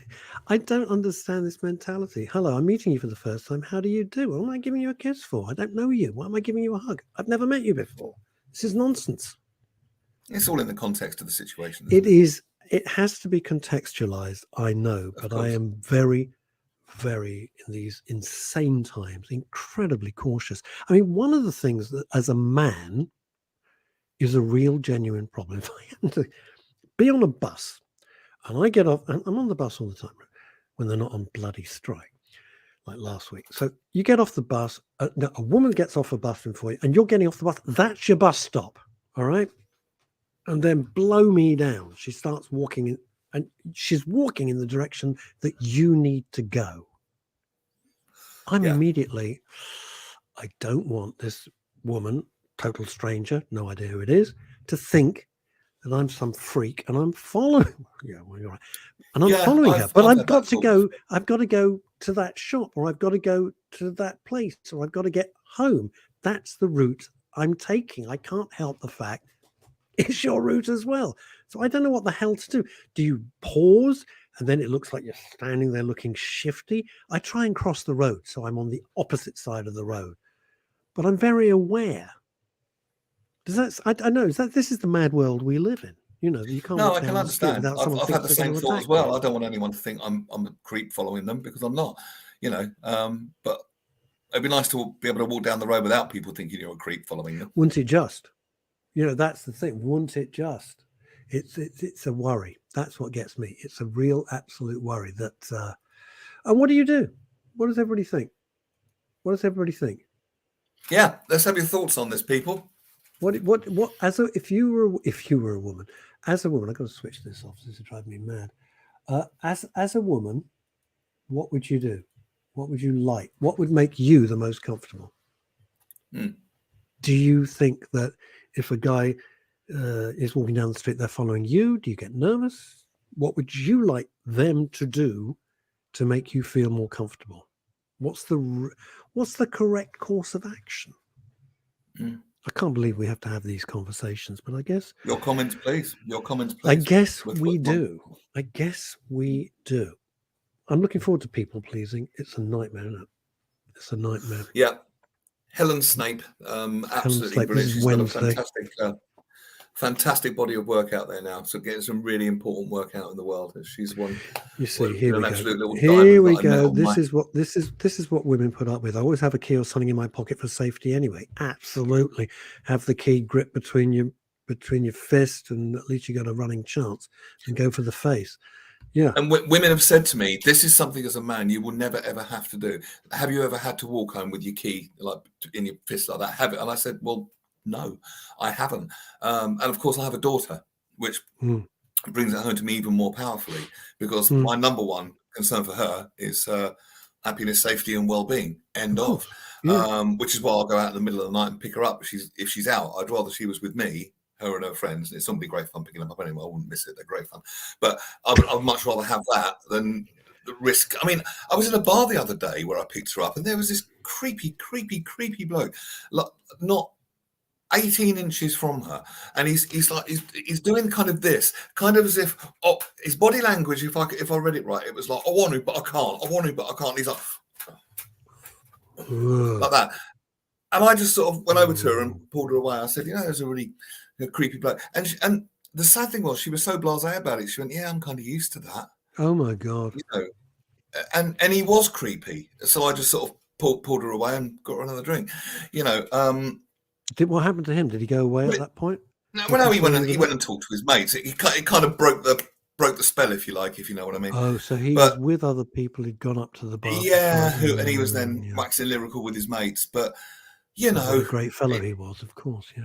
I don't understand this mentality. Hello, I'm meeting you for the first time. How do you do? What am I giving you a kiss for? I don't know you. Why am I giving you a hug? I've never met you before. This is nonsense. It's all in the context of the situation. It is. It has to be contextualized. I know, but I am very in these insane times, incredibly cautious. I mean, one of the things that as a man is a real genuine problem. If I had to be on a bus and I get off, and I'm on the bus all the time when they're not on bloody strike, like last week. So you get off the bus, a woman gets off a bus before you, and you're getting off the bus. That's your bus stop, all right? And then blow me down. She starts walking in, and she's walking in the direction that you need to go. I'm immediately, I don't want this woman, total stranger, no idea who it is, to think that I'm some freak and I'm following. Yeah, well, you're right. And I'm following her, but I've got to go. I've got to go to that shop, or I've got to go to that place, or I've got to get home. That's the route I'm taking. I can't help the fact it's your route as well. So I don't know what the hell to do. Do you pause? And then it looks like you're standing there looking shifty. I try and cross the road, so I'm on the opposite side of the road. But I'm very aware. Does that? I know. This is the mad world we live in. You know, you can't. No, I can understand. I've had the same thought as well. I don't want anyone to think I'm a creep following them, because I'm not. You know, but it'd be nice to be able to walk down the road without people thinking you're a creep following them. Wouldn't it just? You know, that's the thing. Wouldn't it just? It's a worry. That's what gets me. It's a real absolute worry that. And what do you do? What does everybody think? What does everybody think? Yeah, let's have your thoughts on this, people. What if you were a woman, as a woman, I've got to switch this off. This is driving me mad. As a woman, what would you do? What would you like? What would make you the most comfortable? Do you think that if a guy is walking down the street, they're following you? Do you get nervous? What would you like them to do to make you feel more comfortable? What's the correct course of action? I can't believe we have to have these conversations, but I guess your comments, please. Your comments, please. I guess we do. I guess we do. I'm looking forward to people pleasing. It's a nightmare, isn't it? It's a nightmare. Yeah. Helen Snape, absolutely brilliant. She's got a fantastic body of work out there now. So getting some really important work out in the world. She's one. You see, here we go. Here we go. This is what women put up with. I always have a key or something in my pocket for safety anyway. Absolutely, have the key grip between your fist, and at least you got a running chance. And go for the face. Yeah. And women have said to me, this is something as a man you will never, ever have to do. Have you ever had to walk home with your key like in your fist like that? Have it? And I said, well, no, I haven't. And of course, I have a daughter, which brings it home to me even more powerfully, because my number one concern for her is happiness, safety, and well-being. End of. Which is why I'll go out in the middle of the night and pick her up. If she's out, I'd rather she was with me, her and her friends. It's going to be great fun picking them up anyway. I wouldn't miss it. They're great fun. But I'd much rather have that than the risk. I mean, I was in a bar the other day where I picked her up, and there was this creepy bloke, like not 18 inches from her, and he's doing kind of this, kind of as if his body language. If I read it right, it was like, I want to, but I can't. I want to, but I can't. He's like that. And I just sort of went over to her and pulled her away. I said, there's a really creepy bloke. And the sad thing was, she was so blasé about it. She went, yeah, I'm kind of used to that. Oh my God. And he was creepy. So I just sort of pulled her away and got her another drink. What happened to him? Did he go away at that point? No, he went and talked to his mates. It kind of broke the spell, if you like, if you know what I mean. Oh, so he was with other people who'd gone up to the bar. Yeah, and he was then waxing lyrical with his mates. But what a great fellow he was, of course. Yeah.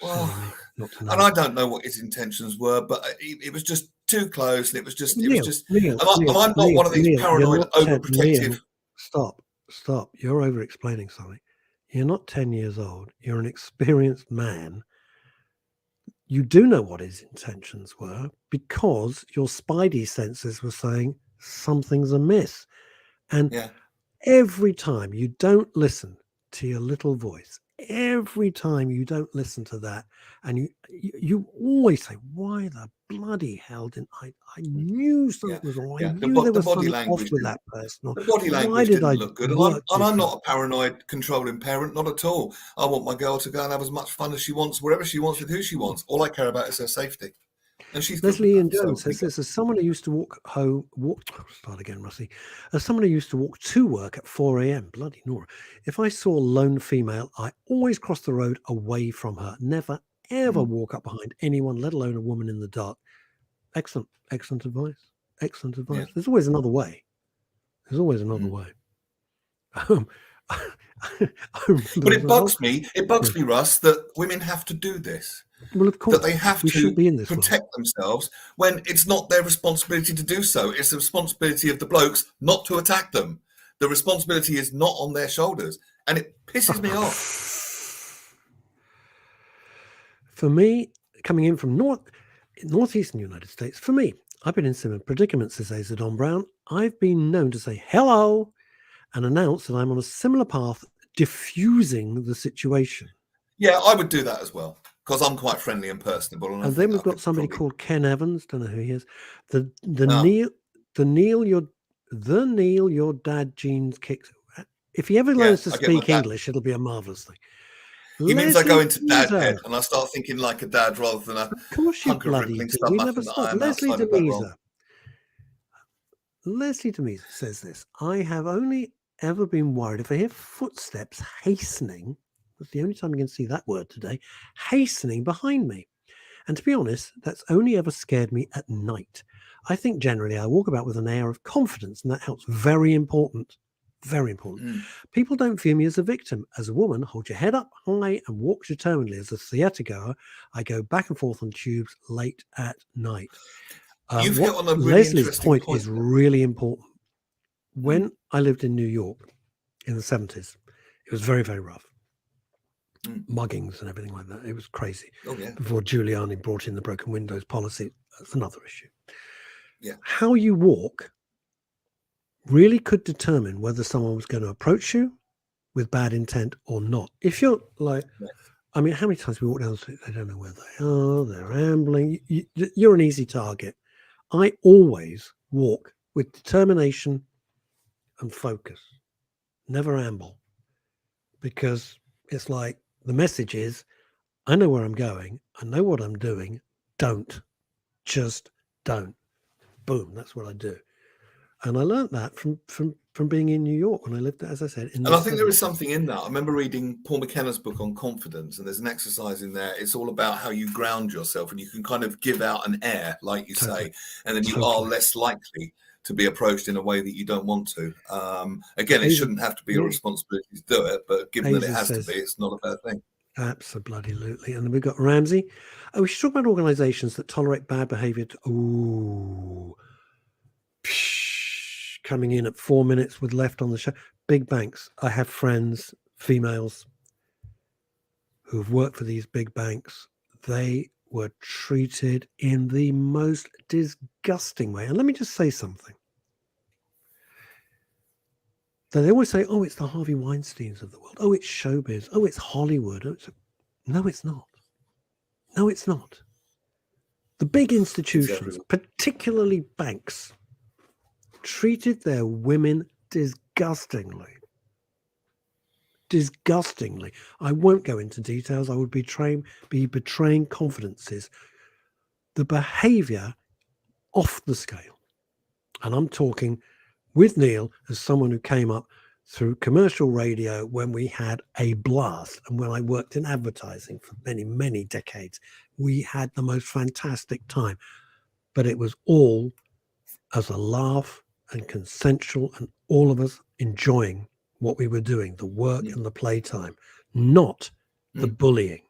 Well, and I don't know what his intentions were, but it was just too close, and it was just. I'm not one of these paranoid, overprotective. Stop! You're over-explaining something. You're not 10 years old. You're an experienced man. You do know what his intentions were, because your spidey senses were saying something's amiss. And every time you don't listen to your little voice, every time you don't listen to that, and you always say, why the bloody hell didn't I knew something was wrong. I knew there was something off with that person. The body language didn't look good. And I'm not a paranoid, controlling parent, not at all. I want my girl to go and have as much fun as she wants, wherever she wants, with who she wants. All I care about is her safety. And she's Leslie Ian Jones says this: as someone who used to As someone who used to walk to work at 4 a.m. Bloody Nora. If I saw a lone female, I always crossed the road away from her. Never ever walk up behind anyone, let alone a woman in the dark. Excellent advice. Excellent advice. Yeah. There's always another way. Way. But it bugs me. It bugs me, Russ, that women have to do this. Well, of course, that they have to protect themselves when it's not their responsibility to do so. It's the responsibility of the blokes not to attack them. The responsibility is not on their shoulders, and it pisses me off. For me, coming in from northeastern United States, for me, I've been in similar predicaments, says Don Brown. I've been known to say hello and announce that I'm on a similar path, diffusing the situation. Yeah, I would do that as well, because I'm quite friendly and personable. And then we've got somebody called Ken Evans. Don't know who he is. The Neil your dad genes kicks. If he ever learns to speak English, it'll be a marvelous thing. He means I go into dad head and I start thinking like a dad rather than a hunk of rippling stuff. We never stop. Leslie Demise says this: I have only ever been worried if I hear footsteps hastening. That's the only time you can see that word today, hastening behind me. And to be honest, that's only ever scared me at night. I think generally I walk about with an air of confidence, and that helps. Very important. Very important. People don't view me as a victim. As a woman, hold your head up high and walk determinedly. As a theatre goer, I go back and forth on tubes late at night. You've hit on a really Leslie's interesting point is really important. When I lived in New York in the 70s, it was very, very rough. Muggings and everything like that. It was crazy. Oh, yeah. Before Giuliani brought in the broken windows policy, that's another issue. Yeah. How you walk really could determine whether someone was going to approach you with bad intent or not. If you're like, I mean, how many times we walk down the street, they don't know where they are, they're ambling. You're an easy target. I always walk with determination and focus, never amble, because it's like the message is, I know where I'm going, I know what I'm doing, just don't. Boom, that's what I do. And I learned that from being in New York when I lived, as I said, in and I think there is something in that. I remember reading Paul McKenna's book on confidence, and there's an exercise in there. It's all about how you ground yourself, and you can kind of give out an air, like you say, and then you are less likely to be approached in a way that you don't want to. Again, it shouldn't have to be your responsibility to do it, but given that it has to be, it's not a bad thing. Absolutely. And then we've got Ramsey. We should talk about organizations that tolerate bad behavior. Coming in at 4 minutes with left on the show. Big banks. I have friends, females, who've worked for these big banks. They were treated in the most disgusting way. And let me just say something. So they always say, oh, it's the Harvey Weinsteins of the world. Oh, it's showbiz. Oh, it's Hollywood. No, it's not. No, it's not. The big institutions, particularly banks, treated their women disgustingly. Disgustingly. I won't go into details. I would be betraying confidences. The behavior off the scale. And I'm talking with Neil as someone who came up through commercial radio when we had a blast. And when I worked in advertising for many, many decades, we had the most fantastic time. But it was all as a laugh and consensual, and all of us enjoying what we were doing, the work and the playtime, not the bullying.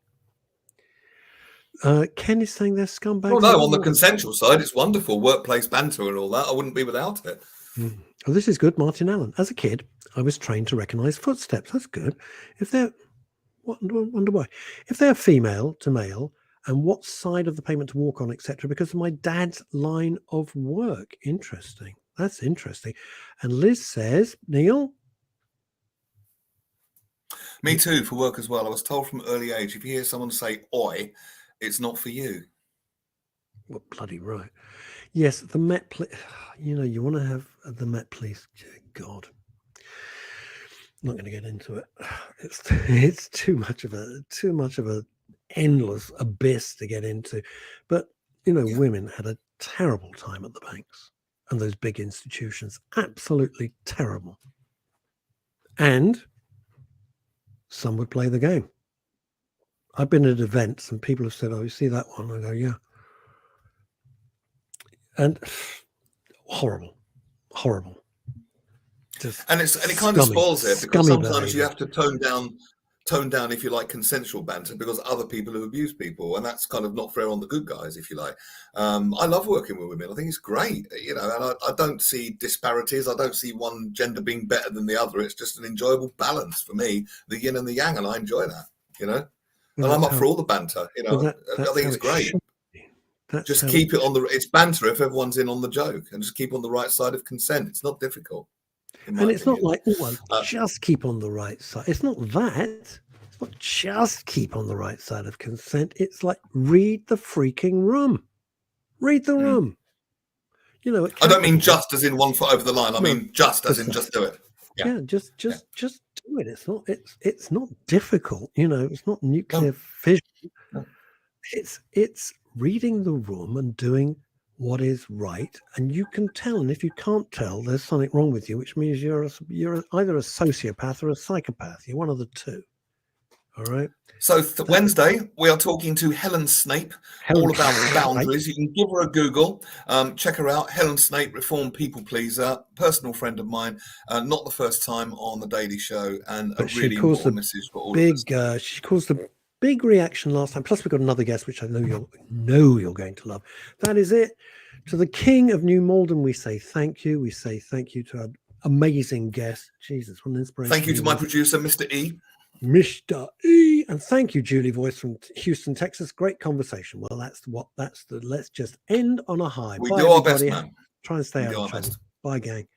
Ken is saying they're scumbags. Oh, no, on the consensual side, it's wonderful. Workplace banter and all that. I wouldn't be without it. Oh, this is good. Martin Allen. As a kid, I was trained to recognize footsteps. That's good. If they're, wonder why. If they're female to male, and what side of the pavement to walk on, etc., because of my dad's line of work. Interesting. That's interesting. And Liz says, Neil? Me too, for work as well. I was told from an early age, if you hear someone say, oi, it's not for you. Well, bloody right. Yes, the Met Police. You know, you want to have the Met Police. God, I'm not going to get into it. It's too much of a endless abyss to get into. But you know, women had a terrible time at the banks and those big institutions. Absolutely terrible. And some would play the game. I've been at events and people have said, "Oh, you see that one?" I go, "Yeah." And horrible. And it kind of spoils it, because sometimes you have to tone down, if you like, consensual banter, because other people have abused people, and that's kind of not fair on the good guys, if you like. I love working with women. I think it's great, you know, and I don't see disparities. I don't see one gender being better than the other. It's just an enjoyable balance for me, the yin and the yang, and I enjoy that, you know. And I'm up for all the banter, you know. I think it's great. Just keep it on it's banter if everyone's in on the joke, and just keep on the right side of consent. It's not difficult. And it's not like, just keep on the right side. It's not that. It's not just keep on the right side of consent. It's like, read the freaking room. Read the room. You know, I don't mean just as in 1 foot over the line. I mean just as in just do it. Yeah, just do it. It's not difficult. You know, it's not nuclear fission. No. It's reading the room and doing what is right, and you can tell. And if you can't tell, there's something wrong with you, which means you're either a sociopath or a psychopath. You're one of the two. All right. So Wednesday, we are talking to Helen Snape, all about boundaries. You can give her a Google, check her out. Helen Snape, reformed people pleaser, personal friend of mine, not the first time on the Daily Show, and a really important message for all of us. She caused a big reaction last time. Plus, we've got another guest, which I know you're going to love. That is it. To the King of New Malden, we say thank you. We say thank you to our amazing guest. Jesus, what an inspiration! Thank you to my producer, Mr. E. Mr. E, and thank you, Julie Voice from Houston, Texas. Great conversation. Well, let's just end on a high. We Bye, do our everybody. best, man. Try and stay We out do of our trouble. best. Bye, gang.